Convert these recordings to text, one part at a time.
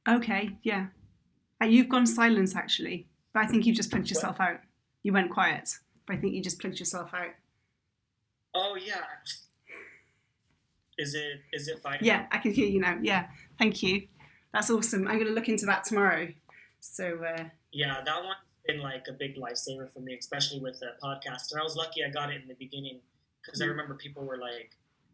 Okay, yeah. You've gone silent actually, but I think you just plugged What? yourself out. You went quiet, but I think you just plugged yourself out. Oh yeah. Is it fine Yeah, now? I can hear you now. Yeah, thank you. That's awesome. I'm going to look into that tomorrow. So, Yeah, that one's been like a big lifesaver for me, especially with the podcast. And I was lucky I got it in the beginning because I mm, remember people were like,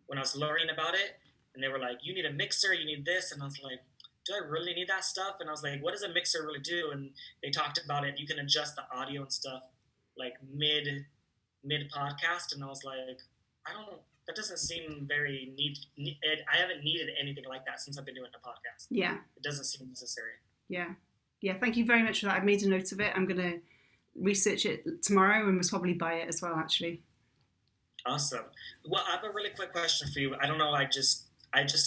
when I was learning about it, and they were like, "You need a mixer, you need this," and I was like, "Do I really need that stuff?" And I was like, "What does a mixer really do?" And they talked about it. You can adjust the audio and stuff like mid podcast, and I was like, I don't. That doesn't seem very need. I haven't needed anything like that since I've been doing the podcast. yeah, It doesn't seem necessary. yeah. Yeah, thank you very much for that. I've made a note of it. I'm going to research it tomorrow and most probably buy it as well, actually. Awesome. Well, I have a really quick question for you. I don't know. I just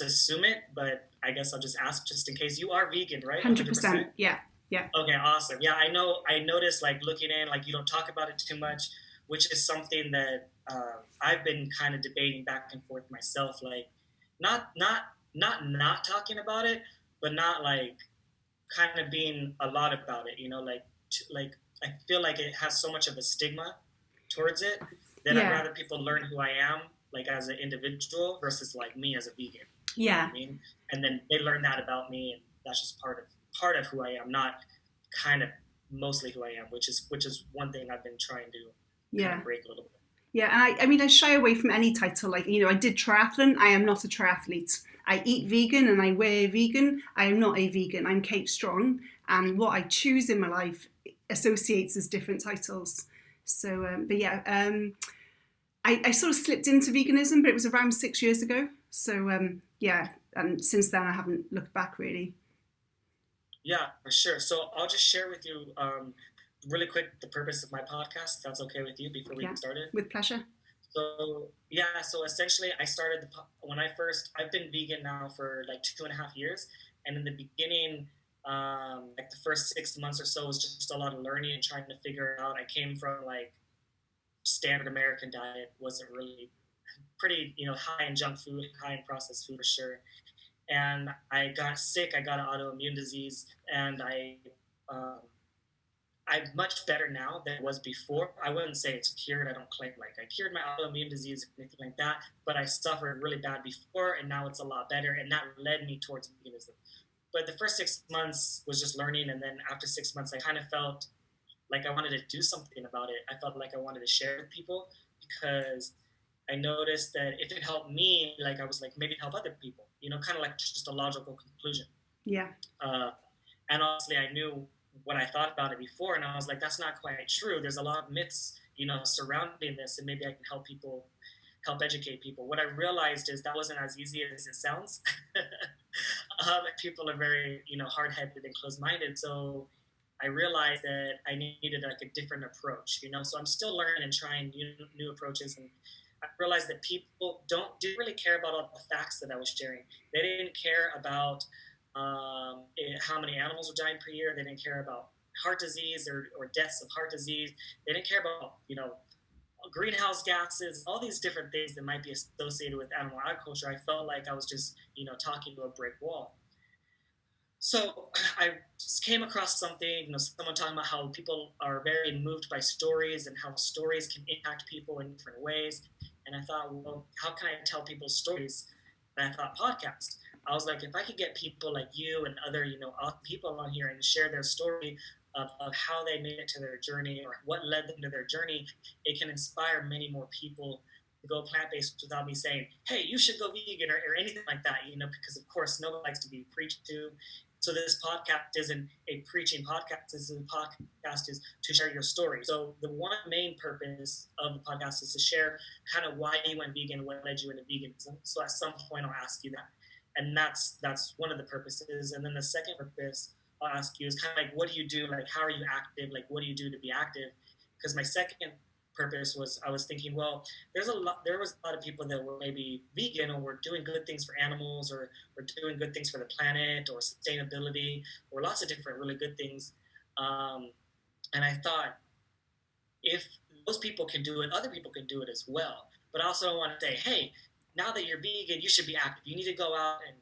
assume it, but I guess I'll just ask just in case. You are vegan, right? 100%. 100%. Yeah, yeah, Okay, awesome. Yeah, I know. I noticed, like looking in, like you don't talk about it too much, which is something that I've been kind of debating back and forth myself. Like, not talking about it, but not like kind of being a lot about it. Like I feel like it has so much of a stigma towards it that I'd yeah, rather people learn who I am, like as an individual, versus like me as a vegan. You know what yeah, I mean? And then they learn that about me, and that's just part of who I am, not kind of mostly who I am, which is one thing I've been trying to kind yeah. of break a little bit. Yeah, and I mean, I shy away from any title. Like, I did triathlon. I am not a triathlete. I eat vegan and I wear vegan. I am not a vegan. I'm Kate Strong. And what I choose in my life associates as different titles. So, but yeah, I sort of slipped into veganism, but it was around 6 years ago. So, yeah, and since then I haven't looked back really. Yeah, for sure. So I'll just share with you really quick the purpose of my podcast, if that's okay with you, before we Yeah, get started. with pleasure. So yeah, so essentially, I started when I first. I've been vegan now for like 2.5 years, and in the beginning, like the first 6 months or so was just a lot of learning and trying to figure it out. I came from like standard American diet, wasn't really pretty, high in junk food, high in processed food for sure. And I got sick. I got an autoimmune disease, and um, I'm much better now than it was before. I wouldn't say it's cured. I don't claim like I cured my autoimmune disease or anything like that, but I suffered really bad before, and now it's a lot better, and that led me towards veganism. But the first 6 months was just learning, and then after 6 months, I kind of felt like I wanted to do something about it. I felt like I wanted to share with people because I noticed that if it helped me, like I was like maybe help other people. Kind of like just a logical conclusion. Yeah, Uh, and honestly, I knew what I thought about it before, and I was like, that's not quite true. There's a lot of myths, surrounding this, and maybe I can help people, help educate people. What I realized is that wasn't as easy as it sounds. People are very, hard-headed and closed-minded, so I realized that I needed like a different approach. So I'm still learning and trying new approaches, and I realized that people didn't really care about all the facts that I was sharing. They didn't care about how many animals were dying per year. They didn't care about heart disease or deaths of heart disease. They didn't care about, greenhouse gases, all these different things that might be associated with animal agriculture. I felt like I was just, talking to a brick wall. So I just came across something, someone talking about how people are very moved by stories and how stories can impact people in different ways. And I thought, well, how can I tell people stories? And I thought podcast. I was like, if I could get people like you and other, awesome people on here and share their story of how they made it to their journey or what led them to their journey, it can inspire many more people to go plant-based without me saying, hey, you should go vegan or anything like that, because of course no one likes to be preached to. So this podcast isn't a preaching podcast. This is a podcast is to share your story. So the one main purpose of the podcast is to share kind of why you went vegan, what led you into veganism. So at some point I'll ask you that. And that's one of the purposes. And then the second purpose I'll ask you is kind of like, what do you do? Like, how are you active? Like, what do you do to be active? Because my second purpose was I was thinking, well, there was a lot of people that were maybe vegan or were doing good things for animals or doing good things for the planet or sustainability or lots of different really good things. Um, and I thought if those people can do it, other people can do it as well. But I also don't want to say, hey, now that you're vegan, you should be active. You need to go out and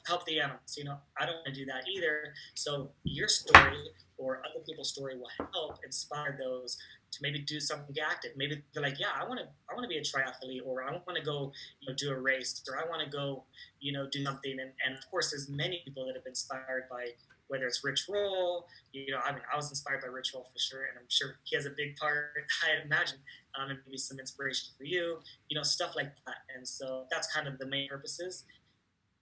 help the animals. I don't want to do that either. So your story or other people's story will help inspire those to maybe do something active. Maybe they're like, yeah, I want to be a triathlete, or I want to go, do a race, or I want to go, do something. And of course, there's many people that have been inspired by, whether it's Rich Roll, I was inspired by Rich Roll for sure, and I'm sure he has a big part, I imagine, and maybe some inspiration for you, stuff like that. And so that's kind of the main purposes.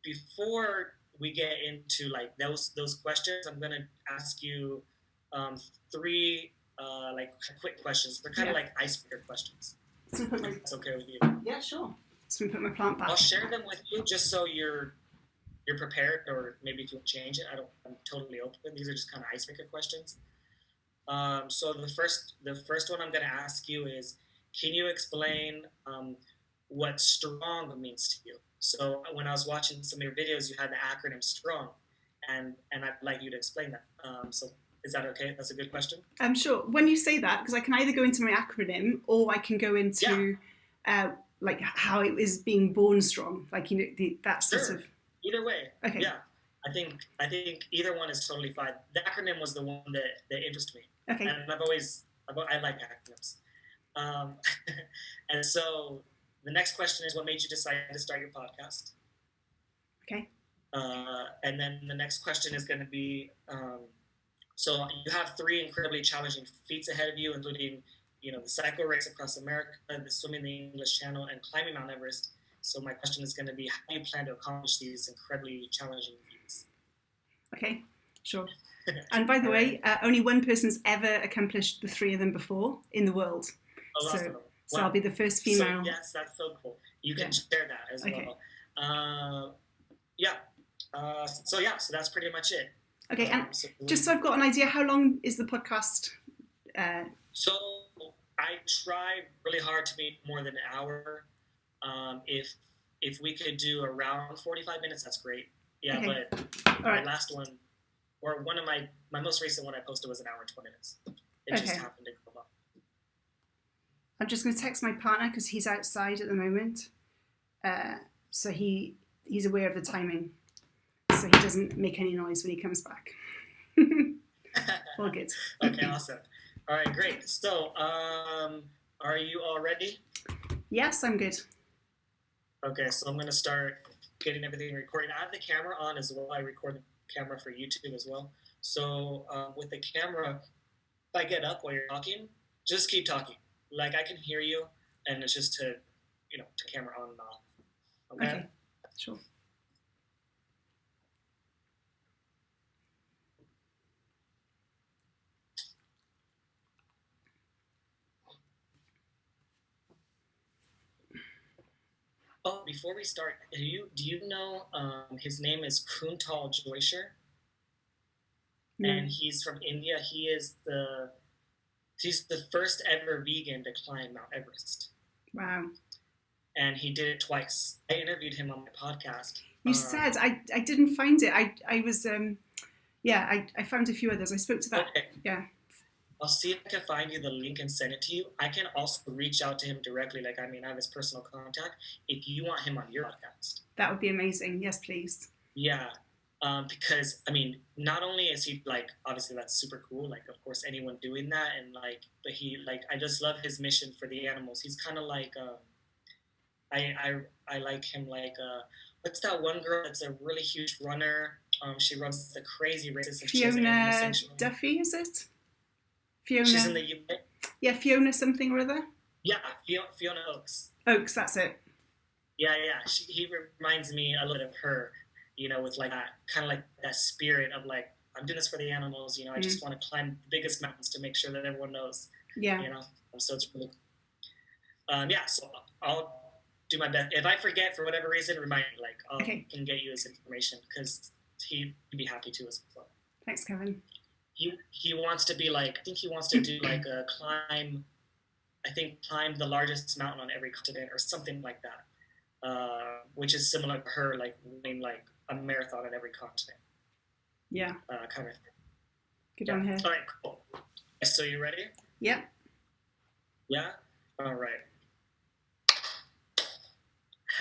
Before we get into like those questions, I'm gonna ask you three like quick questions. They're kind of like icebreaker questions. So that's okay with you? Yeah, sure. So put my plant back. I'll share them with you just so you're prepared, or maybe if you change it, I'm totally open. These are just kind of icebreaker questions. So the first one I'm going to ask you is, can you explain what strong means to you? So when I was watching some of your videos, you had the acronym STRONG, and I'd like you to explain that. So is that okay? That's a good question. I'm sure. When you say that, because I can either go into my acronym or I can go into like how it is being born strong, like that sort of. Either way. Okay. Yeah. I think either one is totally fine. The acronym was the one that interested me. Okay. And I like acronyms. And so the next question is, what made you decide to start your podcast? Okay. And then the next question is going to be, so you have 3 incredibly challenging feats ahead of you, including, the cycle race across America, the swimming the English Channel, and climbing Mount Everest. So my question is going to be, how do you plan to accomplish these incredibly challenging feats? Okay, sure. And by the way, only one person's ever accomplished the 3 of them before in the world. Awesome. So I'll be the first female. So, yes, that's so cool. You can share that as well. So that's pretty much it. Okay, and just so I've got an idea, how long is the podcast? So I try really hard to be more than an hour. If we could do around 45 minutes, that's great. Yeah, okay. But my last one, or one of my most recent one I posted was an hour and 20 minutes. It just happened to come up. I'm just going to text my partner because he's outside at the moment. So he's aware of the timing. So he doesn't make any noise when he comes back. All good. Okay, awesome. All right, great. So, are you all ready? Yes, I'm good. Okay, so I'm going to start getting everything recorded. I have the camera on as well. I record the camera for YouTube as well. So with the camera, if I get up while you're talking, just keep talking. Like, I can hear you, and it's just to camera on and off. Okay? Sure. Oh, before we start, do you know his name is Kuntal Joysher? And he's from India. He's the first ever vegan to climb Mount Everest. Wow. And he did it twice. I interviewed him on my podcast. You said I didn't find it. I was I found a few others. I spoke to that. Okay. Yeah. I'll see if I can find you the link and send it to you. I can also reach out to him directly. I have his personal contact. If you want him on your podcast, that would be amazing. Yes, please. Yeah, because not only is he obviously that's super cool. Of course, anyone doing that, and but he I just love his mission for the animals. He's kind of I like him what's that one girl that's a really huge runner? She runs the crazy races. Fiona Duffy, is it? Fiona. She's in the UK. Yeah, Fiona something or other. Yeah, Fiona Oakes. Oakes, that's it. Yeah. He reminds me a little bit of her, with that kind of that spirit of I'm doing this for the animals. I just want to climb the biggest mountains to make sure that everyone knows. Yeah. So it's really cool. So I'll do my best. If I forget for whatever reason, remind me. I can get you his information because he'd be happy to as well. Thanks, Kevin. He wants to be I think he wants to do a climb the largest mountain on every continent or something like that, which is similar to her running a marathon on every continent. Yeah. Kind of thing. Good on her. All right, cool. So you ready? Yep. Yeah? All right.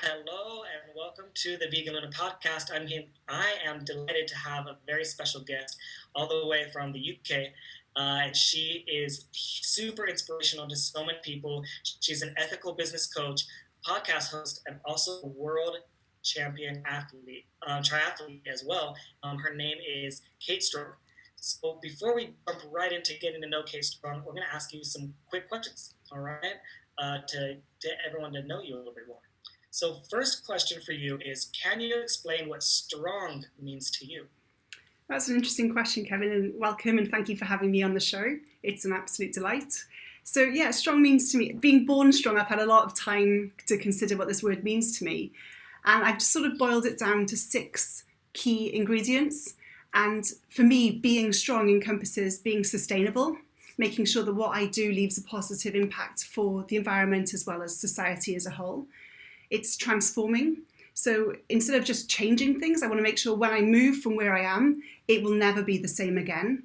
Hello and welcome to the Vegan Luna podcast. I am delighted to have a very special guest all the way from the UK. And she is super inspirational to so many people. She's an ethical business coach, podcast host, and also a world champion athlete, triathlete as well. Her name is Kate Strong. So before we jump right into getting to know Kate Strong, we're going to ask you some quick questions, all right, to get everyone to know you a little bit more. So first question for you is, can you explain what strong means to you? That's an interesting question, Kevin, and welcome and thank you for having me on the show. It's an absolute delight. So yeah, strong means to me, being born strong, I've had a lot of time to consider what this word means to me. And I've just sort of boiled it down to 6 key ingredients. And for me, being strong encompasses being sustainable, making sure that what I do leaves a positive impact for the environment as well as society as a whole. It's transforming. So instead of just changing things, I want to make sure when I move from where I am, it will never be the same again.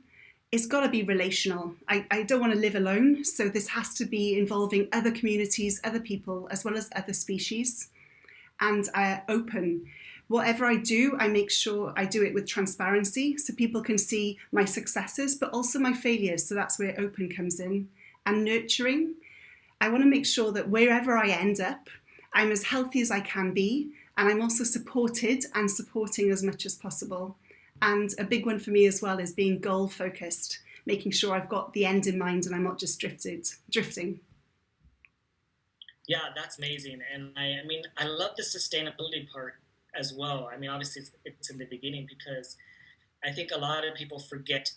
It's got to be relational. I don't want to live alone. So this has to be involving other communities, other people, as well as other species. And open. Whatever I do, I make sure I do it with transparency so people can see my successes, but also my failures. So that's where open comes in. And nurturing. I want to make sure that wherever I end up, I'm as healthy as I can be, and I'm also supported and supporting as much as possible. And a big one for me as well is being goal focused, making sure I've got the end in mind and I'm not just drifting. Yeah, that's amazing. And I love the sustainability part as well. I mean, obviously it's in the beginning because I think a lot of people forget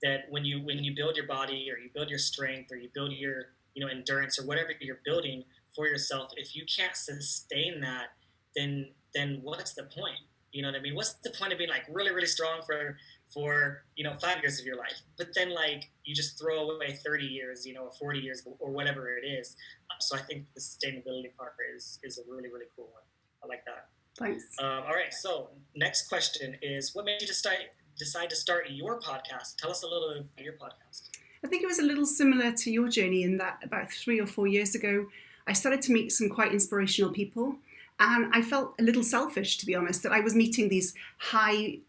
that when you build your body or you build your strength or you build your endurance or whatever you're building for yourself, if you can't sustain that, then what's the point? You know what I mean? What's the point of being like really, really strong for 5 years of your life, but then like you just throw away 30 years, or 40 years or whatever it is. So I think the sustainability part is a really, really cool one. I like that. Thanks. All right. So next question is, what made you decide to start your podcast? Tell us a little bit about your podcast. I think it was a little similar to your journey in that about 3 or 4 years ago, I started to meet some quite inspirational people. And I felt a little selfish, to be honest, that I was meeting these high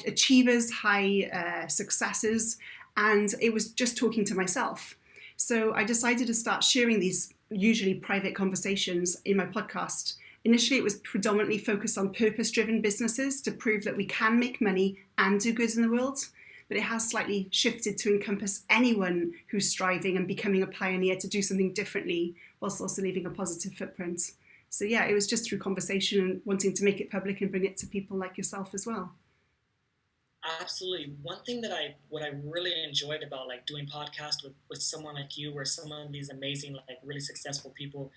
achievers, high successes, and it was just talking to myself. So I decided to start sharing these usually private conversations in my podcast. Initially, it was predominantly focused on purpose-driven businesses to prove that we can make money and do good in the world. But it has slightly shifted to encompass anyone who's striving and becoming a pioneer to do something differently whilst also leaving a positive footprint. So yeah, it was just through conversation and wanting to make it public and bring it to people like yourself as well. Absolutely. One thing what I really enjoyed about like doing podcasts with someone like you or some of these amazing, like really successful people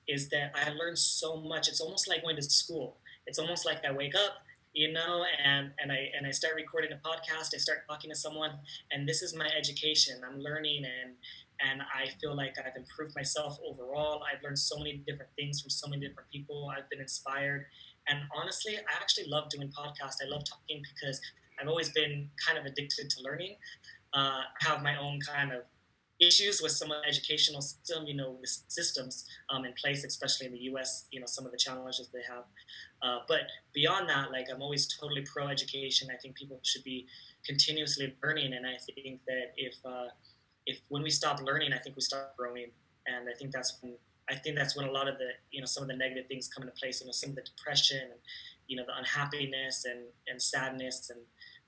is that I learned so much. It's almost like going to school. It's almost like I wake up, and I start recording a podcast, I start talking to someone, and this is my education. I'm learning and I feel like I've improved myself overall. I've learned so many different things from so many different people. I've been inspired. And honestly, I actually love doing podcasts. I love talking because I've always been kind of addicted to learning. I have my own kind of issues with some of the educational system, the systems in place, especially in the U.S., some of the challenges they have. But beyond that, like I'm always totally pro-education. I think people should be continuously learning. And I think that if when we stop learning, I think we start growing. And I think that's when a lot of the, some of the negative things come into place, some of the depression and, the unhappiness and sadness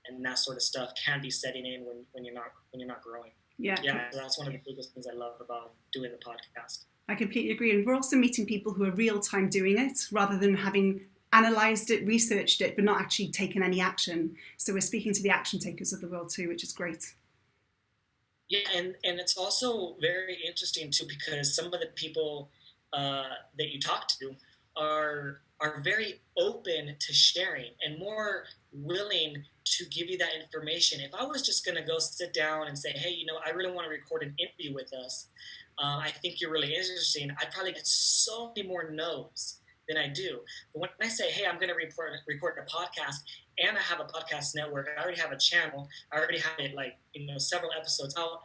and that sort of stuff can be setting in when you're not growing. Yeah. So that's one of the biggest things I love about doing the podcast. I completely agree. And we're also meeting people who are real time doing it rather than having analysed it, researched it, but not actually taken any action. So we're speaking to the action takers of the world too, which is great. Yeah, and it's also very interesting too because some of the people that you talk to are very open to sharing and more willing to give you that information. If I was just going to go sit down and say, hey, I really want to record an interview with us, I think you're really interesting, I'd probably get so many more no's than I do. But when I say, hey, I'm going to record a podcast and I have a podcast network, I already have a channel, I already have it several episodes out,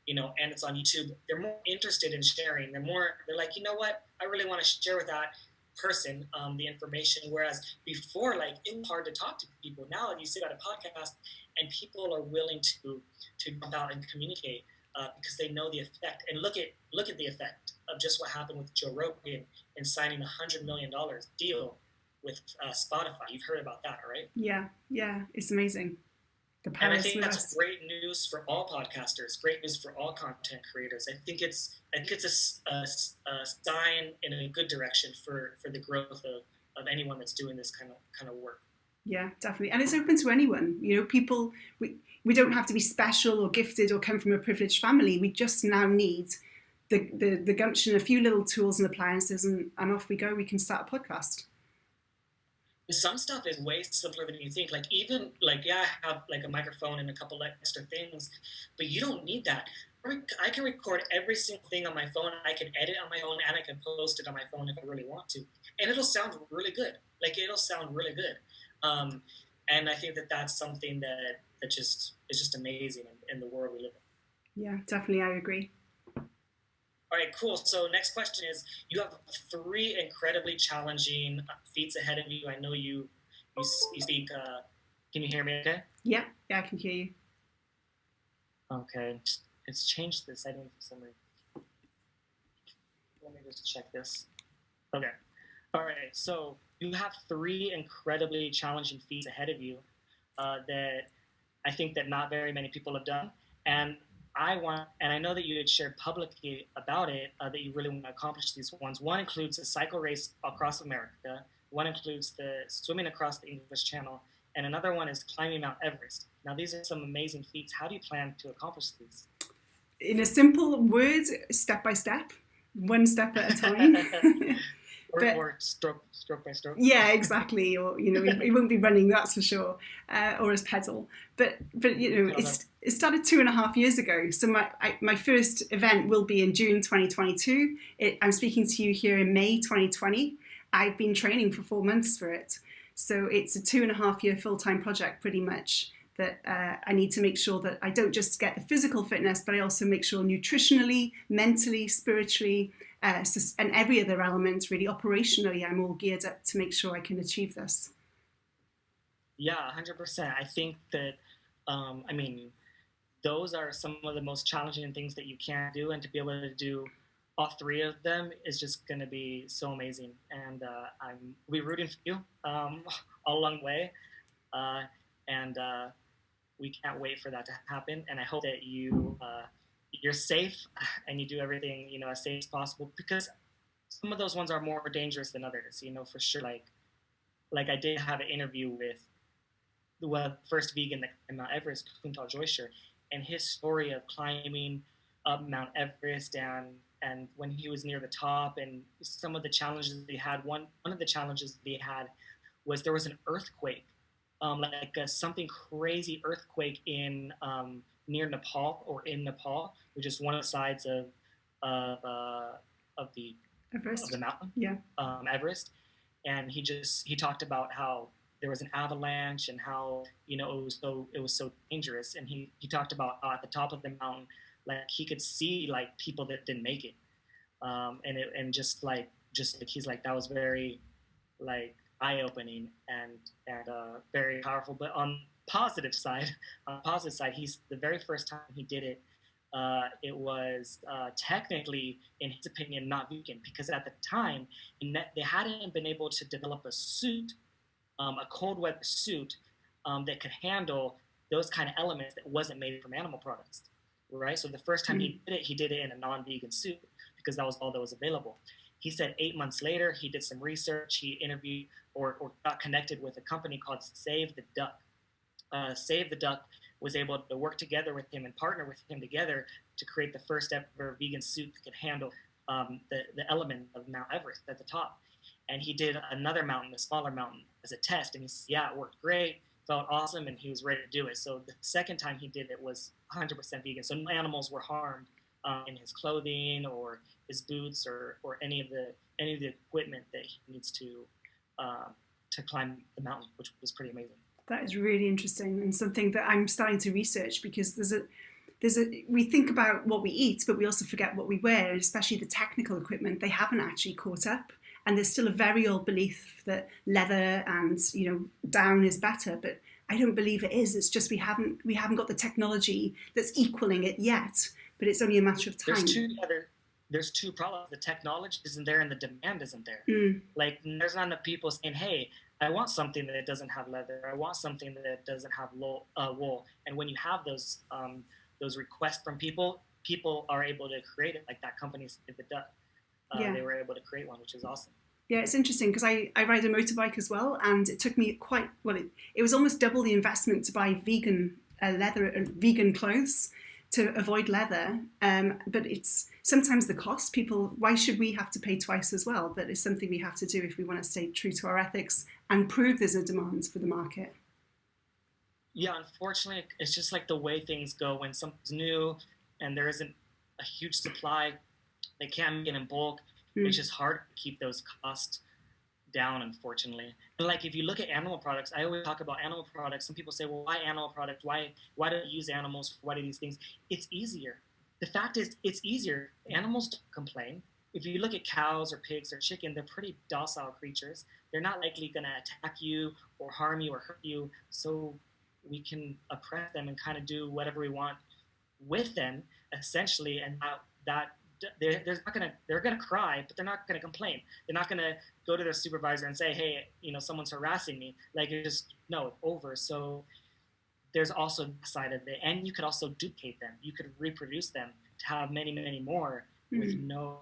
and it's on YouTube, they're more interested in sharing. They're like, you know what? I really want to share with that. person the information. Whereas before, like, it was hard to talk to people. Now you sit at a podcast and people are willing to jump out and communicate because they know the effect. And look at the effect of just what happened with Joe Rogan and signing $100 million deal with Spotify. You've heard about that, right? Yeah, it's amazing. And I think that's great news for all podcasters, great news for all content creators. I think it's a sign in a good direction for the growth of anyone that's doing this kind of work. Yeah, definitely. And it's open to anyone. You know, people, we don't have to be special or gifted or come from a privileged family. We just now need the gumption, a few little tools and appliances, and off we go. We can start a podcast. Some stuff is way simpler than you think. Like, even like, yeah, I have like a microphone and a couple extra things, but you don't need that. I can record every single thing on my phone. I can edit on my own, and I can post it on my phone if I really want to, and it'll sound really good. Like, it'll sound really good. And I think that's something that just is just amazing in the world we live in. Yeah, definitely, I agree. All right, cool. So next question is, you have 3 incredibly challenging feats ahead of you. I know you speak. Can you hear me okay? Yeah, I can hear you. Okay. It's changed the setting for some reason. Let me just check this. Okay. All right. So you have 3 incredibly challenging feats ahead of you that I think that not very many people have done. And I know that you had shared publicly about it, that you really want to accomplish these ones. One includes a cycle race across America. One includes the swimming across the English Channel. And another one is climbing Mount Everest. Now, these are some amazing feats. How do you plan to accomplish these? In a simple word, step by step, one step at a time. or stroke by stroke. Yeah, exactly. Or, you know, we won't be running, that's for sure, or as pedal. But you know, it started 2.5 years ago. So my first event will be in June 2022. I'm speaking to you here in May 2020. I've been training for 4 months for it. So it's a 2.5-year full-time project, pretty much, that I need to make sure that I don't just get the physical fitness, but I also make sure nutritionally, mentally, spiritually, and every other element, really operationally, I'm all geared up to make sure I can achieve this. Yeah, 100%. I think that, those are some of the most challenging things that you can do, and to be able to do all 3 of them is just going to be so amazing. And we'll be rooting for you all along the way. And we can't wait for that to happen. And I hope that you're safe and you do everything, you know, as safe as possible, because some of those ones are more dangerous than others, you know, for sure. Like I did have an interview with the first vegan that climbed Mount Everest, Kuntal Joysher, and his story of climbing up Mount Everest and when he was near the top and some of the challenges they had. One of the challenges they had was there was an earthquake, something crazy earthquake in near Nepal, or in Nepal, which is one of the sides of the Everest. Of the mountain, yeah, Everest. And he talked about how there was an avalanche and how, you know, it was so dangerous. And he talked about at the top of the mountain, like he could see like people that didn't make it, and just like he's like, that was very like eye-opening and very powerful. But on the positive side, he's the very first time he did it. It was technically, in his opinion, not vegan, because at the time they hadn't been able to develop a suit, a cold weather suit that could handle those kind of elements that wasn't made from animal products, right? So the first time he did it in a non-vegan suit because that was all that was available. He said 8 months later, he did some research. He interviewed or got connected with a company called Save the Duck. Save the Duck was able to work together with him and partner with him together to create the first ever vegan suit that could handle the element of Mount Everest at the top. And he did another mountain, a smaller mountain, as a test. And he said, yeah, it worked great, felt awesome, and he was ready to do it. So the second time he did it was 100% vegan. So no animals were harmed in his clothing or his boots or any of the equipment that he needs to climb the mountain, which was pretty amazing. That is really interesting, and something that I'm starting to research, because we think about what we eat, but we also forget what we wear, especially the technical equipment. They haven't actually caught up. And there's still a very old belief that leather and, down is better, but I don't believe it is. It's just we haven't got the technology that's equaling it yet, but it's only a matter of time. There's two problems. The technology isn't there and the demand isn't there. Like, there's not enough people saying, hey, I want something that doesn't have leather. I want something that doesn't have wool. And when you have those requests from people are able to create it, like that company did the duck. They were able to create one, which is awesome. Yeah, it's interesting because I ride a motorbike as well, and it took me it was almost double the investment to buy vegan vegan clothes to avoid leather. But it's sometimes the cost. Why should we have to pay twice as well? But it's something we have to do if we want to stay true to our ethics and prove there's a demand for the market. Yeah, unfortunately, it's just like the way things go when something's new and there isn't a huge supply. They can't make it in bulk. It's just hard to keep those costs down, unfortunately. And like, if you look at animal products, I always talk about animal products. Some people say, well, why animal products? Why do you use animals? Why do these things? It's easier. The fact is, it's easier. Animals don't complain. If you look at cows or pigs or chicken, they're pretty docile creatures. They're not likely going to attack you or harm you or hurt you. So we can oppress them and kind of do whatever we want with them, essentially. And they're gonna cry, but they're not gonna complain. They're not gonna go to their supervisor and say, hey, someone's harassing me. Like, it's over. So there's also the side of it. And you could also duplicate them. You could reproduce them to have many, many more with no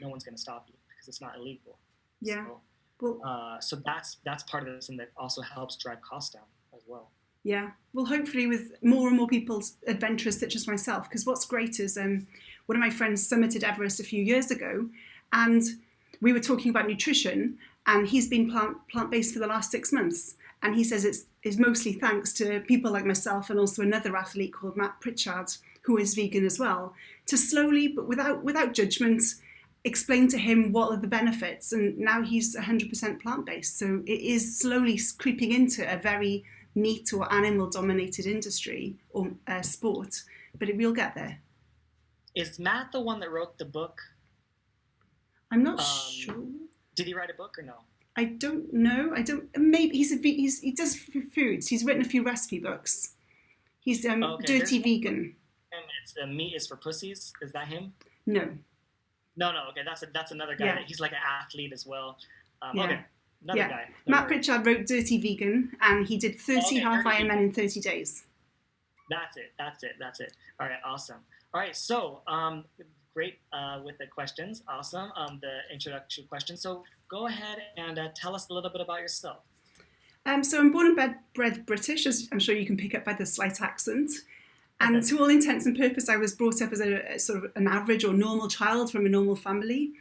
one's gonna stop you because it's not illegal. Yeah. So that's part of this, and that also helps drive costs down as well. Yeah, well, hopefully with more and more people adventurous such as myself, because what's great is one of my friends summited Everest a few years ago, and we were talking about nutrition, and he's been plant-based for the last 6 months, and he says it's mostly thanks to people like myself and also another athlete called Matt Pritchard, who is vegan as well, to slowly, but without judgment, explain to him what are the benefits, and now he's 100% plant-based. So it is slowly creeping into a very meat or animal dominated industry or sport, but it will get there. Is Matt the one that wrote the book? I'm not sure. Did he write a book or no? I don't know. Maybe he does foods. He's written a few recipe books. He's dirty vegan. And it's the meat is for pussies. Is that him? No. Okay, that's another guy. Yeah. He's like an athlete as well. Yeah. Okay. Another guy. Matt Pritchard wrote Dirty Vegan, and he did 30 half Ironman in 30 days. That's it. All right, awesome. All right, so great with the questions. Awesome. The introductory questions. So go ahead and tell us a little bit about yourself. So I'm born and bred British, as I'm sure you can pick up by the slight accent. And to all intents and purposes, I was brought up as a sort of an average or normal child from a normal family.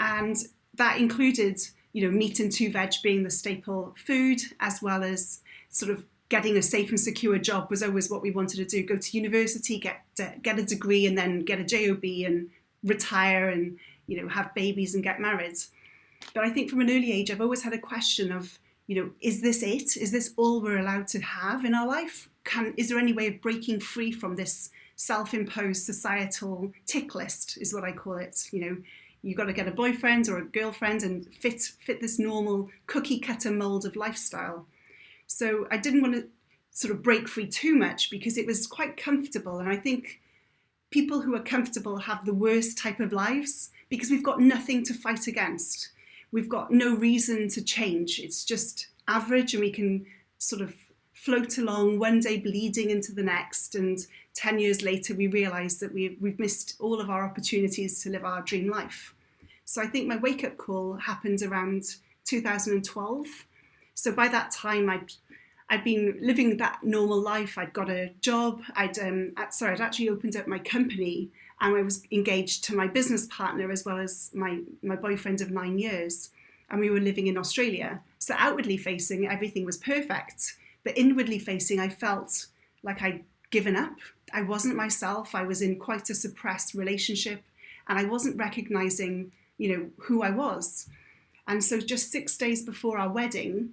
And that included meat and 2 veg being the staple food, as well as sort of getting a safe and secure job was always what we wanted to do. Go to university, get a degree, and then get a job and retire and, have babies and get married. But I think from an early age, I've always had a question of, is this it? Is this all we're allowed to have in our life? Is there any way of breaking free from this self-imposed societal tick list, is what I call it? You've got to get a boyfriend or a girlfriend and fit this normal cookie cutter mold of lifestyle. So I didn't want to sort of break free too much because it was quite comfortable. And I think people who are comfortable have the worst type of lives because we've got nothing to fight against. We've got no reason to change. It's just average, and we can sort of float along, one day bleeding into the next, and 10 years later we realise that we've missed all of our opportunities to live our dream life. So I think my wake-up call happened around 2012. So by that time I'd been living that normal life. I'd got a job. I'd actually opened up my company, and I was engaged to my business partner as well as my boyfriend of 9 years, and we were living in Australia. So outwardly facing, everything was perfect. But inwardly facing, I felt like I'd given up. I wasn't myself. I was in quite a suppressed relationship, and I wasn't recognizing, who I was. And so just 6 days before our wedding,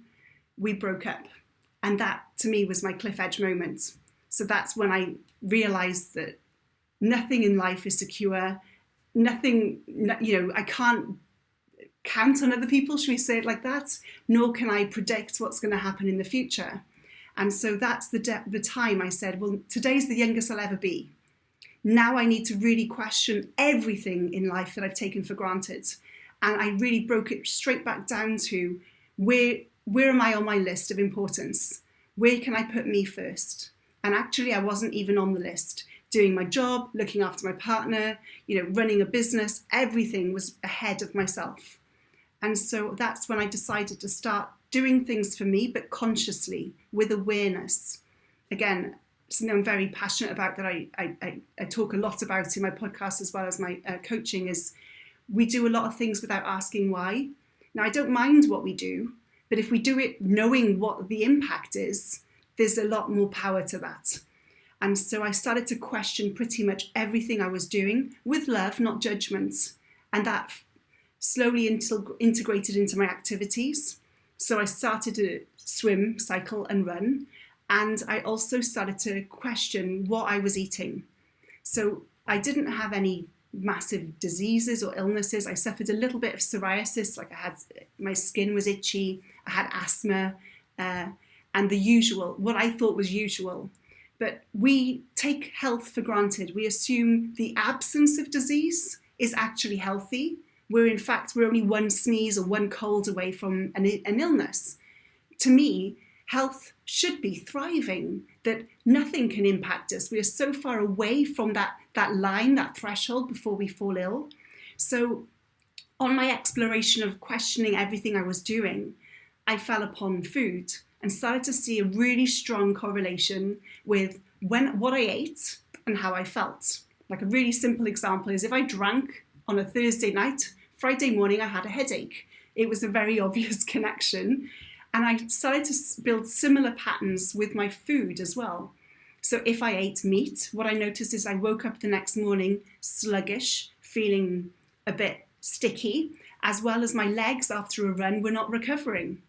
we broke up. And that, to me, was my cliff edge moment. So that's when I realized that nothing in life is secure. Nothing, I can't count on other people, should we say it like that, nor can I predict what's going to happen in the future. And so that's the time I said, well, today's the youngest I'll ever be. Now I need to really question everything in life that I've taken for granted. And I really broke it straight back down to where am I on my list of importance? Where can I put me first? And actually, I wasn't even on the list. Doing my job, looking after my partner, running a business, everything was ahead of myself. And so that's when I decided to start doing things for me, but consciously, with awareness. Again, something I'm very passionate about that I talk a lot about in my podcast as well as my coaching is we do a lot of things without asking why. Now, I don't mind what we do, but if we do it knowing what the impact is, there's a lot more power to that. And so I started to question pretty much everything I was doing with love, not judgment. And that slowly integrated into my activities. So I started to swim, cycle, and run. And I also started to question what I was eating. So I didn't have any massive diseases or illnesses. I suffered a little bit of psoriasis, my skin was itchy, I had asthma, and the usual, what I thought was usual. But we take health for granted. We assume the absence of disease is actually healthy, where in fact we're only one sneeze or one cold away from an illness. To me, health should be thriving, that nothing can impact us. We are so far away from that line, that threshold before we fall ill. So on my exploration of questioning everything I was doing, I fell upon food and started to see a really strong correlation with what I ate and how I felt. Like a really simple example is if I drank on a Thursday night, Friday morning I had a headache. It was a very obvious connection. And I started to build similar patterns with my food as well. So if I ate meat, what I noticed is I woke up the next morning sluggish, feeling a bit sticky, as well as my legs after a run were not recovering.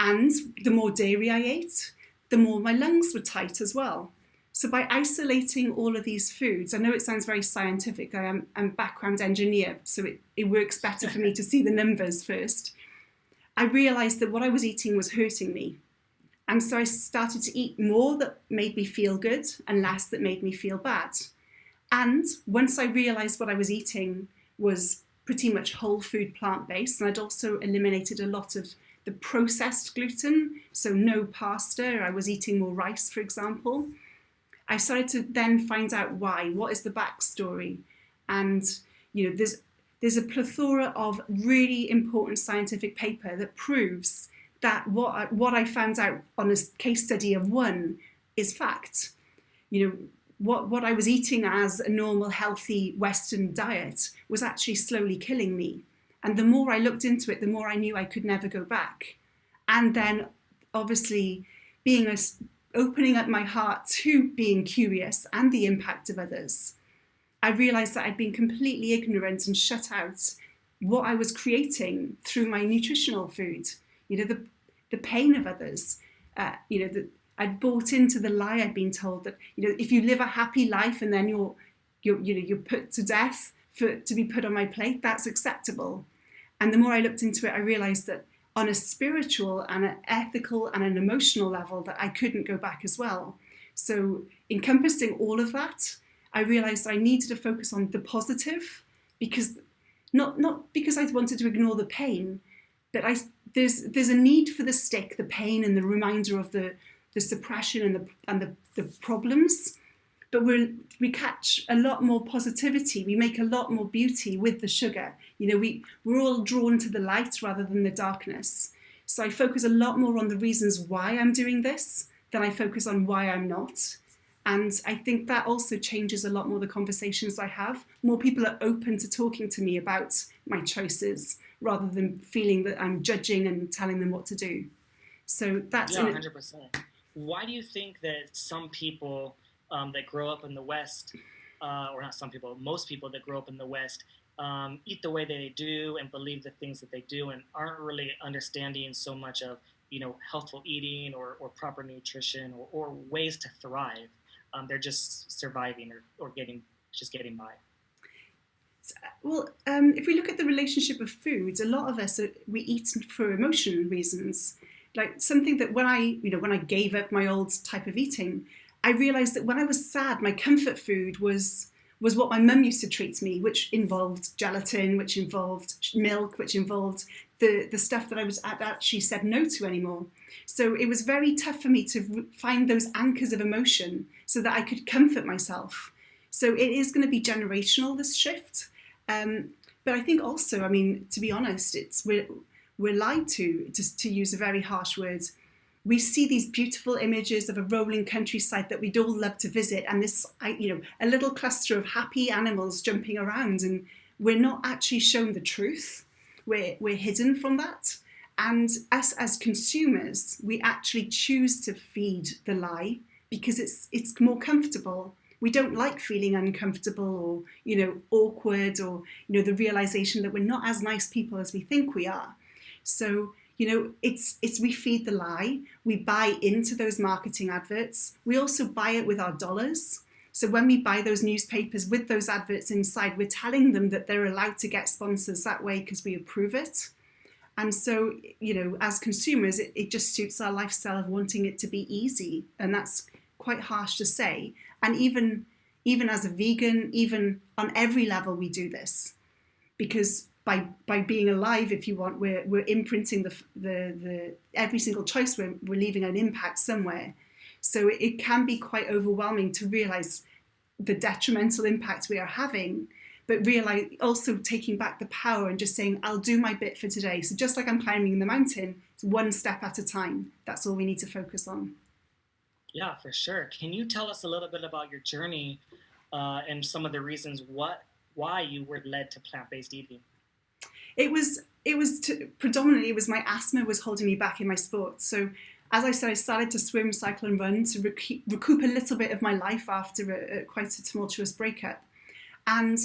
And the more dairy I ate, the more my lungs were tight as well. So by isolating all of these foods, I know it sounds very scientific, I'm a background engineer, so it works better for me to see the numbers first. I realised that what I was eating was hurting me. And so I started to eat more that made me feel good and less that made me feel bad. And once I realised what I was eating was pretty much whole food plant-based, and I'd also eliminated a lot of the processed gluten, so no pasta, I was eating more rice, for example. I started to then find out why, what is the backstory? And there's a plethora of really important scientific paper that proves that what I found out on a case study of one is fact. What I was eating as a normal, healthy Western diet was actually slowly killing me. And the more I looked into it, the more I knew I could never go back. And then, obviously, opening up my heart to being curious and the impact of others, I realised that I'd been completely ignorant and shut out what I was creating through my nutritional food. The pain of others. I'd bought into the lie I'd been told that if you live a happy life and then you're put to death to be put on my plate, that's acceptable. And the more I looked into it, I realised that on a spiritual and an ethical and an emotional level that I couldn't go back as well. So encompassing all of that, I realised I needed to focus on the positive, because not because I wanted to ignore the pain, but there's a need for the stick, the pain, and the reminder of the suppression and the problems. But we catch a lot more positivity. We make a lot more beauty with the sugar. We're all drawn to the light rather than the darkness. So I focus a lot more on the reasons why I'm doing this than I focus on why I'm not. And I think that also changes a lot more the conversations I have. More people are open to talking to me about my choices rather than feeling that I'm judging and telling them what to do. So that's 100%. Why do you think that some people that grow up in the West, or not some people, most people that grow up in the West, eat the way they do and believe the things that they do and aren't really understanding so much of, healthful eating or proper nutrition or ways to thrive? They're just surviving or getting by. Well, if we look at the relationship of food, a lot of us we eat for emotion reasons. Like something that when I gave up my old type of eating, I realised that when I was sad, my comfort food was what my mum used to treat me, which involved gelatin, which involved milk, which involved the stuff that I was actually said no to anymore. So it was very tough for me to find those anchors of emotion so that I could comfort myself. So it is going to be generational, this shift. But I think also, I mean, to be honest, we're lied to use a very harsh word. We see these beautiful images of a rolling countryside that we'd all love to visit, and a little cluster of happy animals jumping around, and we're not actually shown the truth. We're hidden from that. And us as consumers, we actually choose to feed the lie because it's more comfortable. We don't like feeling uncomfortable or awkward or the realization that we're not as nice people as we think we are. So it's we feed the lie. We buy into those marketing adverts. We also buy it with our dollars. So when we buy those newspapers with those adverts inside, we're telling them that they're allowed to get sponsors that way because we approve it. And so, as consumers, it just suits our lifestyle of wanting it to be easy. And that's quite harsh to say. And even as a vegan, even on every level, we do this. Because by being alive, if you want, we're imprinting the every single choice we're leaving an impact somewhere. So it can be quite overwhelming to realize the detrimental impact we are having, but realize also taking back the power and just saying, I'll do my bit for today. So just like I'm climbing the mountain, it's one step at a time. That's all we need to focus on. Yeah, for sure. Can you tell us a little bit about your journey and some of the reasons why you were led to plant-based eating? Predominantly it was my asthma was holding me back in my sport. So as I said, I started to swim, cycle and run to recoup a little bit of my life after quite a tumultuous breakup. And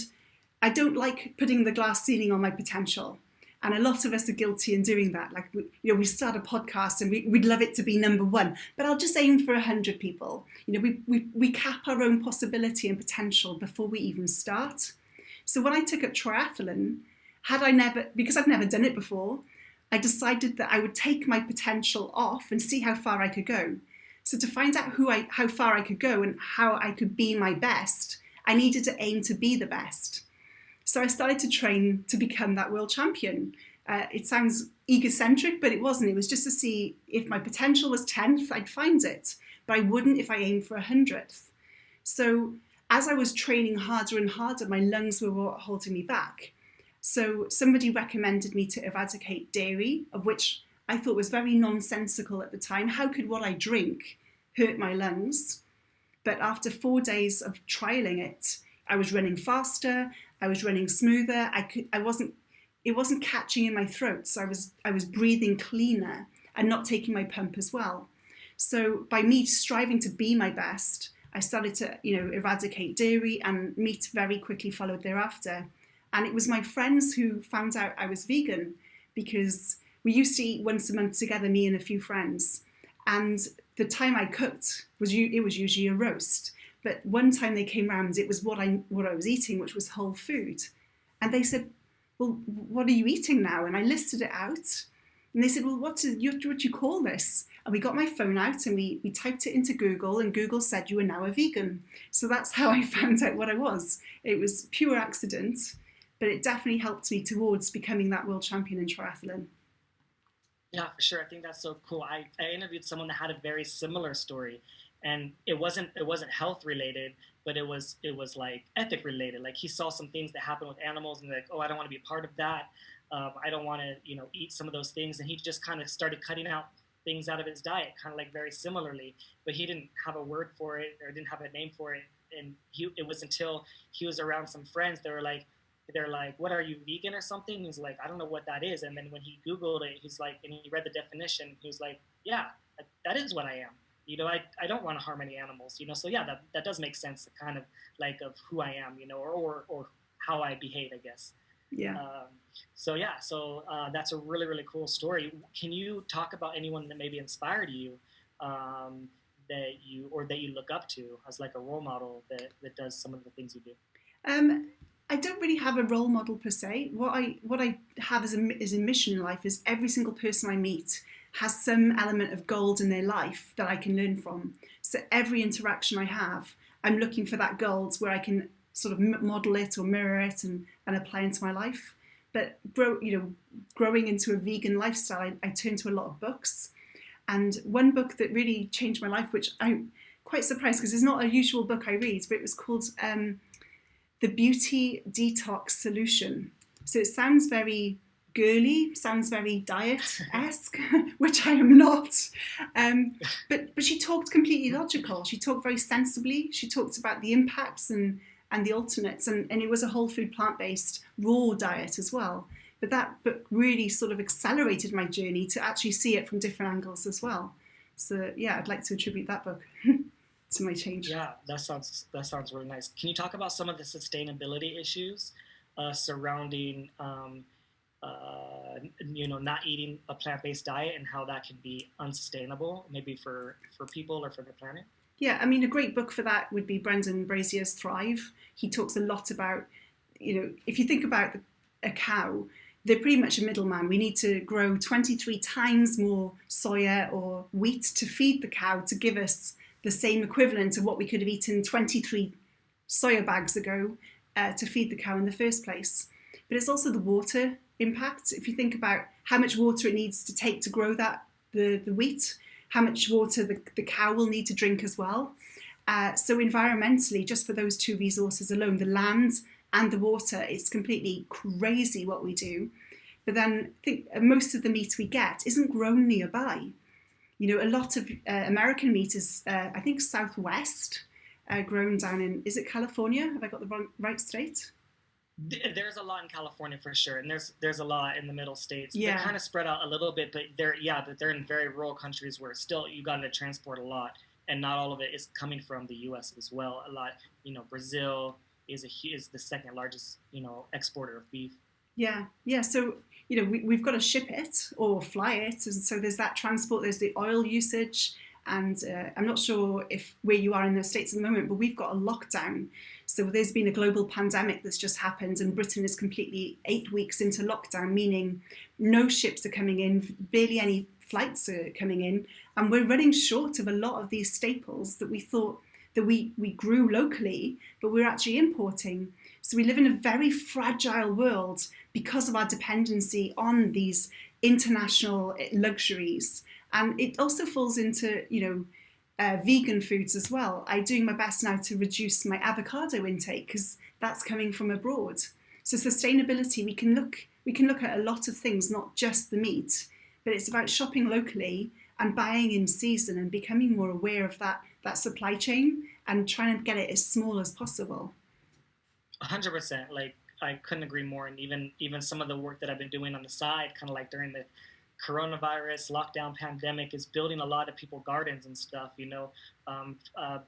I don't like putting the glass ceiling on my potential. And a lot of us are guilty in doing that. Like, we start a podcast and we'd love it to be number one, but I'll just aim for 100 people. We cap our own possibility and potential before we even start. So when I took up triathlon, because I've never done it before, I decided that I would take my potential off and see how far I could go. So to find out how far I could go and how I could be my best, I needed to aim to be the best. So I started to train to become that world champion. It sounds egocentric, but it wasn't. It was just to see if my potential was 10th, I'd find it. But I wouldn't if I aimed for 100th. So as I was training harder and harder, my lungs were what holding me back. So somebody recommended me to eradicate dairy, of which I thought was very nonsensical at the time. How could what I drink hurt my lungs? But after 4 days of trialing it, I was running faster, I was running smoother, it wasn't catching in my throat, so I was breathing cleaner and not taking my pump as well. So by me striving to be my best, I started to eradicate dairy, and meat very quickly followed thereafter. And it was my friends who found out I was vegan, because we used to eat once a month together, me and a few friends. And the time I cooked was usually a roast. But one time they came round, it was what I was eating, which was whole food. And they said, well, what are you eating now? And I listed it out. And they said, well, what do you call this? And we got my phone out and we typed it into Google, and Google said you are now a vegan. So that's how I found out what I was. It was pure accident, but it definitely helped me towards becoming that world champion in triathlon. Yeah, for sure. I think that's so cool. I interviewed someone that had a very similar story, and it wasn't health related, but it was like ethic related. Like, he saw some things that happened with animals, and like, oh, I don't want to be a part of that. I don't want to eat some of those things, and he just kind of started cutting out things out of his diet, kind of like very similarly. But he didn't have a word for it, or didn't have a name for it, and it was until he was around some friends they're like, what, are you vegan or something? He's like, I don't know what that is. And then when he Googled it, he's like, and he read the definition, he was like, yeah, that is what I am. I don't want to harm any animals, so yeah, that does make sense, kind of like of who I am, or how I behave, I guess. Yeah. So that's a really, really cool story. Can you talk about anyone that maybe inspired you, that you look up to as like a role model that does some of the things you do? I don't really have a role model per se. What I have as a mission in life is every single person I meet has some element of gold in their life that I can learn from. So every interaction I have, I'm looking for that gold where I can sort of model it or mirror it and apply into my life. But growing into a vegan lifestyle, I turned to a lot of books. And one book that really changed my life, which I'm quite surprised because it's not a usual book I read, but it was called The Beauty Detox Solution. So it sounds very girly, sounds very diet-esque, which I am not. But she talked completely logical. She talked very sensibly. She talked about the impacts and the alternates, and it was a whole food, plant-based, raw diet as well. But that book really sort of accelerated my journey to actually see it from different angles as well. So yeah, I'd like to attribute that book to my change. Yeah, that sounds really nice. Can you talk about some of the sustainability issues surrounding not eating a plant-based diet and how that can be unsustainable, maybe for people or for the planet? Yeah, I mean, a great book for that would be Brendan Brazier's Thrive. He talks a lot about, if you think about a cow, they're pretty much a middleman. We need to grow 23 times more soya or wheat to feed the cow to give us the same equivalent of what we could have eaten 23 soya bags ago to feed the cow in the first place. But it's also the water impact. If you think about how much water it needs to take to grow the wheat, how much water the cow will need to drink as well. So environmentally, just for those two resources alone, the land and the water, it's completely crazy what we do. But then I think most of the meat we get isn't grown nearby. A lot of American meat is, I think, Southwest, grown down in, is it California? Have I got the right state? There's a lot in California for sure, and there's a lot in the middle states. Yeah. They're kind of spread out a little bit, but they're in very rural countries where still you got to transport a lot, and not all of it is coming from the U.S. as well. A lot, Brazil is the second largest exporter of beef. Yeah. So we've got to ship it or fly it, and so there's that transport. There's the oil usage, and I'm not sure if where you are in the States at the moment, but we've got a lockdown. So there's been a global pandemic that's just happened, and Britain is completely 8 weeks into lockdown, meaning no ships are coming in, barely any flights are coming in, and we're running short of a lot of these staples that we thought that we grew locally, but we're actually importing. So we live in a very fragile world because of our dependency on these international luxuries. And it also falls into, vegan foods as well. I'm doing my best now to reduce my avocado intake because that's coming from abroad. So sustainability, we can look at a lot of things, not just the meat, but it's about shopping locally and buying in season and becoming more aware of that supply chain and trying to get it as small as possible. 100%. Like, I couldn't agree more. And even some of the work that I've been doing on the side, kind of like during the coronavirus lockdown pandemic, is building a lot of people gardens and stuff,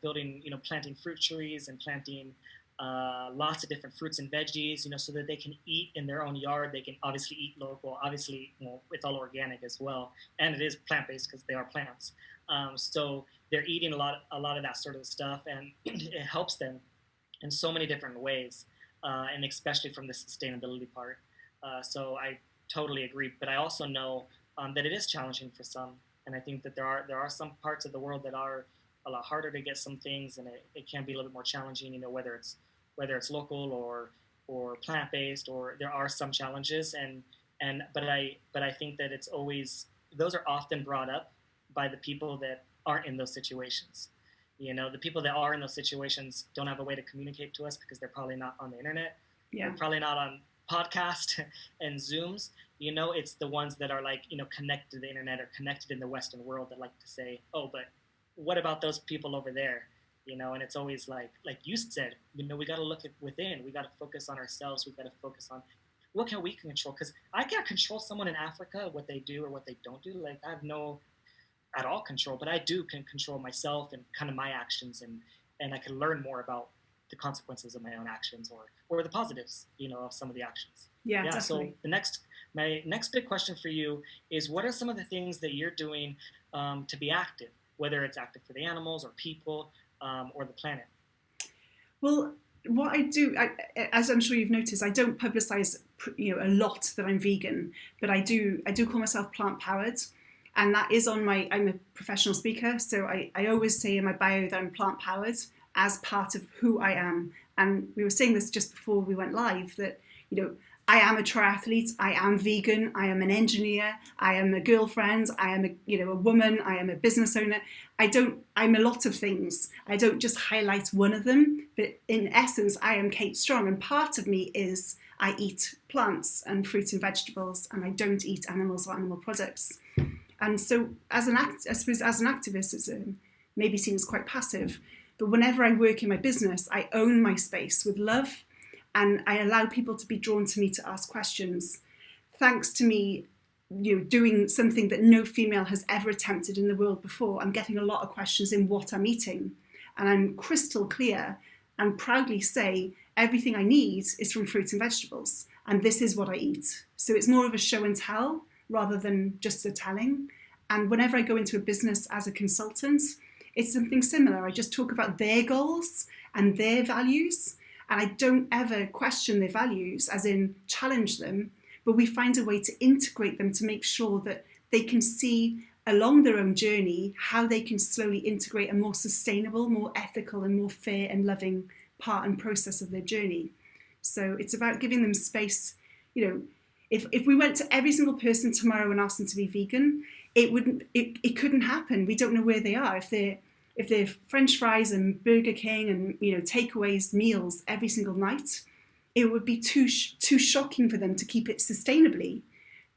building, planting fruit trees and planting lots of different fruits and veggies, so that they can eat in their own yard. They can obviously eat local, obviously, it's all organic as well. And it is plant-based because they are plants. So they're eating a lot of that sort of stuff, and it helps them in so many different ways, and especially from the sustainability part. So I totally agree. But I also know that it is challenging for some, and I think that there are some parts of the world that are a lot harder to get some things, and it can be a little bit more challenging. Whether it's local or plant based, or there are some challenges, but I think that it's always, those are often brought up by the people that aren't in those situations. The people that are in those situations don't have a way to communicate to us because they're probably not on the internet. Yeah. They're probably not on podcast and Zooms. It's the ones that are connected to the internet or connected in the Western world that like to say, oh, but what about those people over there? And it's always like you said, we got to look within. We got to focus on ourselves. We got to focus on what can we control? Because I can't control someone in Africa, what they do or what they don't do. Like, I have no at all control, but I can control myself and kind of my actions, and I can learn more about the consequences of my own actions or the positives, of some of the actions. Yeah, definitely. So my next big question for you is, what are some of the things that you're doing to be active, whether it's active for the animals or people or the planet? Well, what I do, as I'm sure you've noticed, I don't publicise, a lot that I'm vegan, but I do call myself plant powered, and that is on my. I'm a professional speaker, so I always say in my bio that I'm plant powered as part of who I am. And we were saying this just before we went live that I am a triathlete, I am vegan, I am an engineer, I am a girlfriend, I am a woman, I am a business owner. I'm a lot of things. I don't just highlight one of them, but in essence, I am Kate Strong, and part of me is I eat plants and fruits and vegetables, and I don't eat animals or animal products. And so, I suppose as an activist, it's maybe seen as quite passive, but whenever I work in my business, I own my space with love, and I allow people to be drawn to me to ask questions. Thanks to me, doing something that no female has ever attempted in the world before, I'm getting a lot of questions in what I'm eating. And I'm crystal clear and proudly say everything I need is from fruits and vegetables. And this is what I eat. So it's more of a show and tell rather than just a telling. And whenever I go into a business as a consultant, it's something similar. I just talk about their goals and their values. And I don't ever question their values, as in challenge them, but we find a way to integrate them to make sure that they can see along their own journey how they can slowly integrate a more sustainable, more ethical and more fair and loving part and process of their journey. So it's about giving them space. If we went to every single person tomorrow and asked them to be vegan, it couldn't happen. We don't know where they are. If they're French fries and Burger King and takeaways meals every single night, it would be too shocking for them to keep it sustainably.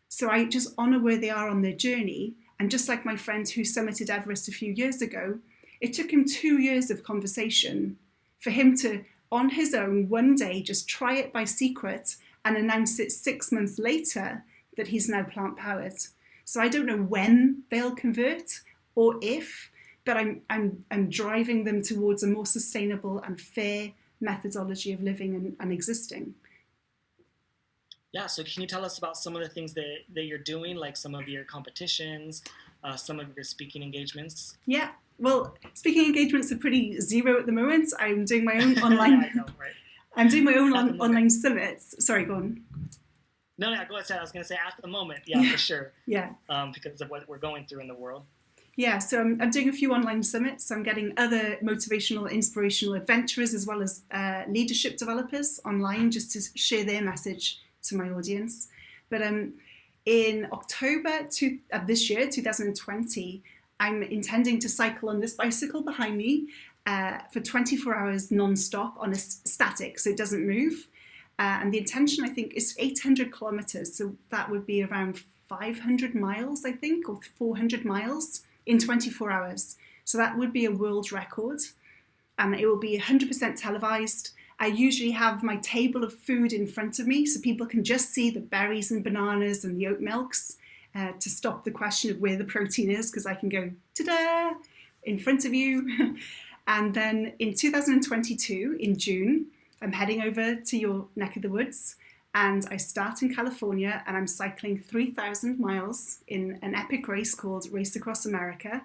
So I just honour where they are on their journey. And just like my friend who summited Everest a few years ago, it took him 2 years of conversation for him to, on his own, one day just try it by secret and announce it 6 months later that he's now plant powered. So I don't know when they'll convert or if, but I'm driving them towards a more sustainable and fair methodology of living and existing. Yeah, so can you tell us about some of the things that you're doing, like some of your competitions, some of your speaking engagements? Yeah, well, speaking engagements are pretty zero at the moment. I'm doing my own online. I know, right? I'm doing my own online summits. Sorry, go on. No, go ahead. I was going to say at the moment, yeah, for sure. Yeah. Because of what we're going through in the world. Yeah, so I'm doing a few online summits. I'm getting other motivational, inspirational adventurers as well as leadership developers online just to share their message to my audience. But in October of this year, 2020, I'm intending to cycle on this bicycle behind me for 24 hours non-stop on a static, so it doesn't move. And the intention, I think, is 800 kilometers. So that would be around 500 miles, I think, or 400 miles in 24 hours. So that would be a world record. And it will be 100% televised. I usually have my table of food in front of me so people can just see the berries and bananas and the oat milks to stop the question of where the protein is, because I can go, ta-da, in front of you. And then in 2022, in June, I'm heading over to your neck of the woods, and I start in California, and I'm cycling 3,000 miles in an epic race called Race Across America.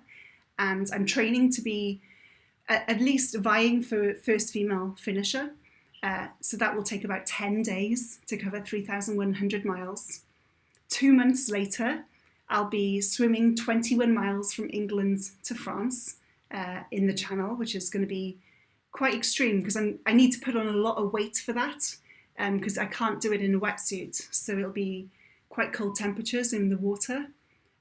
And I'm training to be at least vying for first female finisher. So that will take about 10 days to cover 3,100 miles. 2 months later, I'll be swimming 21 miles from England to France in the Channel, which is going to be quite extreme because I need to put on a lot of weight for that because I can't do it in a wetsuit. So it'll be quite cold temperatures in the water.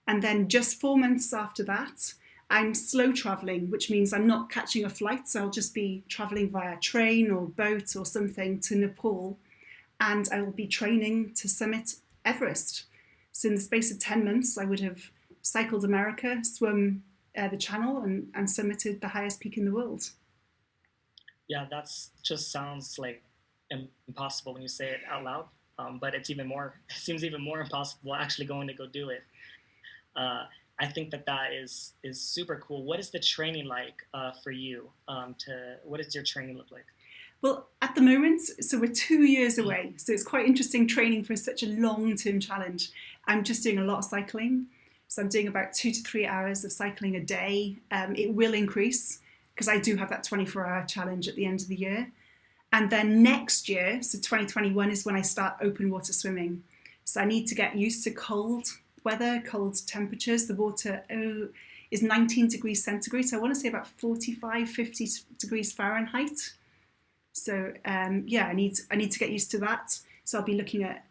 And then just 4 months after that, I'm slow traveling, which means I'm not catching a flight. So I'll just be traveling via train or boat or something to Nepal. And I will be training to summit Everest. So in the space of 10 months, I would have cycled America, swum the Channel and summited the highest peak in the world. Yeah, that's just sounds like impossible when you say it out loud. But it seems even more impossible actually going to go do it. I think that is super cool. What is the training like for you? What does your training look like? Well, at the moment, so we're 2 years away. So it's quite interesting training for such a long-term challenge. I'm just doing a lot of cycling. So I'm doing about 2 to 3 hours of cycling a day. It will increase because I do have that 24-hour challenge at the end of the year. And then next year, so 2021, is when I start open water swimming. So I need to get used to cold weather, cold temperatures. The water is 19 degrees centigrade, so I want to say about 45, 50 degrees Fahrenheit. So yeah, I need to get used to that. So I'll be looking at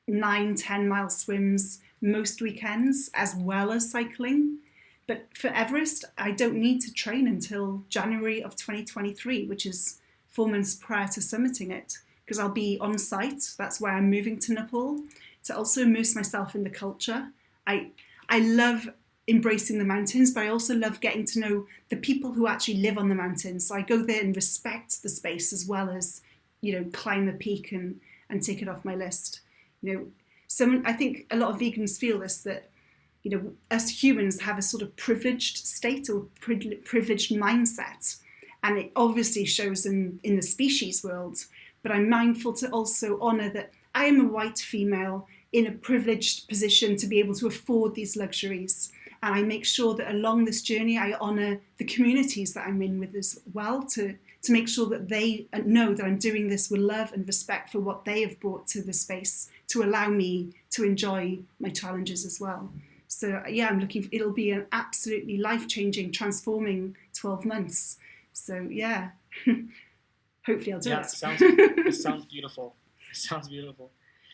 9-10 mile swims most weekends, as well as cycling. But for Everest, I don't need to train until January of 2023, which is 4 months prior to summiting it, because I'll be on site. That's where I'm moving to Nepal, to also immerse myself in the culture. I love embracing the mountains, but I also love getting to know the people who actually live on the mountains. So I go there and respect the space, as well as, climb the peak and take it off my list. I think a lot of vegans feel this, that, us humans have a sort of privileged state or privileged mindset. And it obviously shows in the species world. But I'm mindful to also honour that I am a white female in a privileged position to be able to afford these luxuries. And I make sure that along this journey, I honour the communities that I'm in with as well, to make sure that they know that I'm doing this with love and respect for what they have brought to the space, to allow me to enjoy my challenges as well. So yeah, it'll be an absolutely life-changing, transforming 12 months. So yeah, hopefully I'll do it. It sounds beautiful. It sounds beautiful.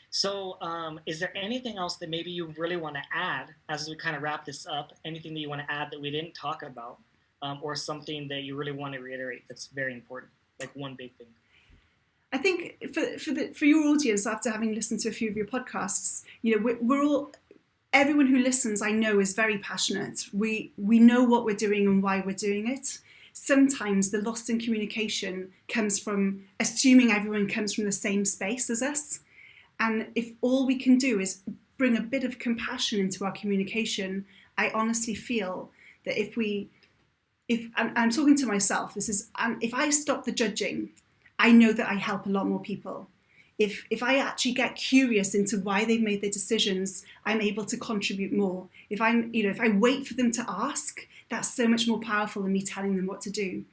So is there anything else that maybe you really want to add as we kind of wrap this up? Anything that you want to add that we didn't talk about, or something that you really want to reiterate that's very important, like one big thing? I think for your audience, after having listened to a few of your podcasts, we're all, everyone who listens, I know, is very passionate. We know what we're doing and why we're doing it. Sometimes the lost in communication comes from assuming everyone comes from the same space as us. And if all we can do is bring a bit of compassion into our communication, I honestly feel that I'm talking to myself, if I stop the judging, I know that I help a lot more people. If I actually get curious into why they've made their decisions, I'm able to contribute more. If I wait for them to ask, that's so much more powerful than me telling them what to do.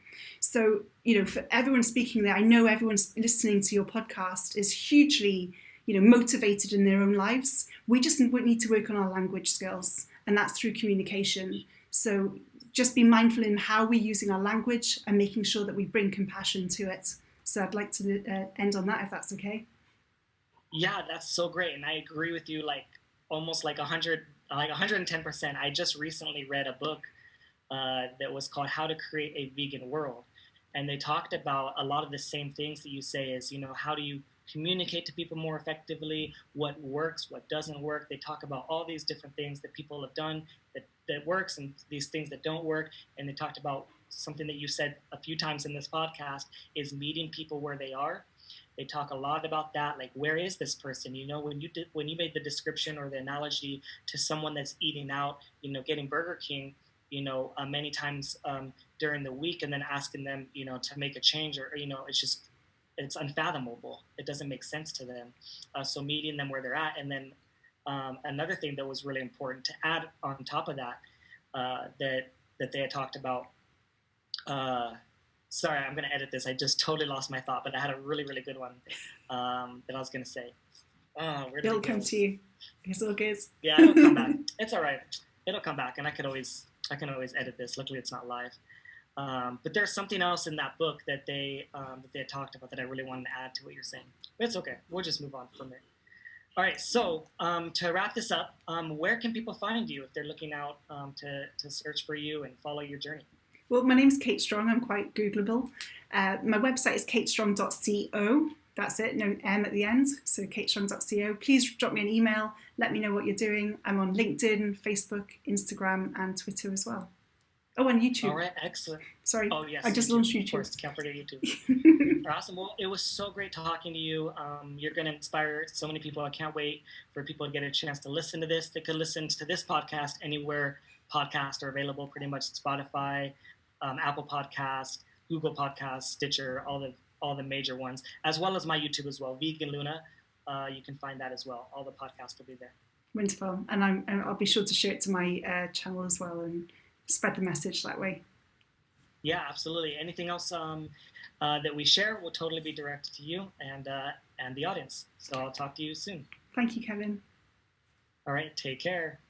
So, for everyone speaking there, I know everyone's listening to your podcast is hugely, motivated in their own lives. We just need to work on our language skills, and that's through communication. So just be mindful in how we're using our language and making sure that we bring compassion to it. So I'd like to end on that, if that's okay. Yeah, that's so great. And I agree with you, almost 110%. I just recently read a book that was called How to Create a Vegan World. And they talked about a lot of the same things that you say is, how do you communicate to people more effectively, what works, what doesn't work. They talk about all these different things that people have done that works, and these things that don't work. And they talked about something that you said a few times in this podcast is meeting people where they are. They talk a lot about that, like, where is this person? When you made the description or the analogy to someone that's eating out, getting Burger King, many times during the week, and then asking them, to make a change, or it's unfathomable. It doesn't make sense to them. So meeting them where they're at, and then another thing that was really important to add on top of that, that they had talked about. Sorry, I'm going to edit this. I just totally lost my thought, but I had a really, really good one that I was going to say. It'll come to you. It's all good. Yeah, it'll come back. It's all right. It'll come back, and I can always edit this. Luckily, it's not live. But there's something else in that book that they had talked about that I really wanted to add to what you're saying. But it's okay. We'll just move on from it. All right. So to wrap this up, where can people find you if they're looking out to search for you and follow your journey? Well, my name's Kate Strong. I'm quite Googleable. My website is katestrong.co. That's it, no M at the end. So katestrong.co. Please drop me an email. Let me know what you're doing. I'm on LinkedIn, Facebook, Instagram, and Twitter as well. Oh, and YouTube. All right, excellent. Sorry, oh yes, I just launched YouTube. Of course, can't forget YouTube. Awesome. Well, it was so great talking to you. You're going to inspire so many people. I can't wait for people to get a chance to listen to this. They could listen to this podcast anywhere podcasts are available, pretty much Spotify, Apple Podcasts, Google Podcasts, Stitcher, all the major ones, as well as my YouTube as well, Vegan Luna. You can find that as well. All the podcasts will be there. Wonderful. And I'll be sure to share it to my channel as well and spread the message that way. Yeah, absolutely. Anything else that we share will totally be directed to you and the audience. So I'll talk to you soon. Thank you, Kevin. All right, take care.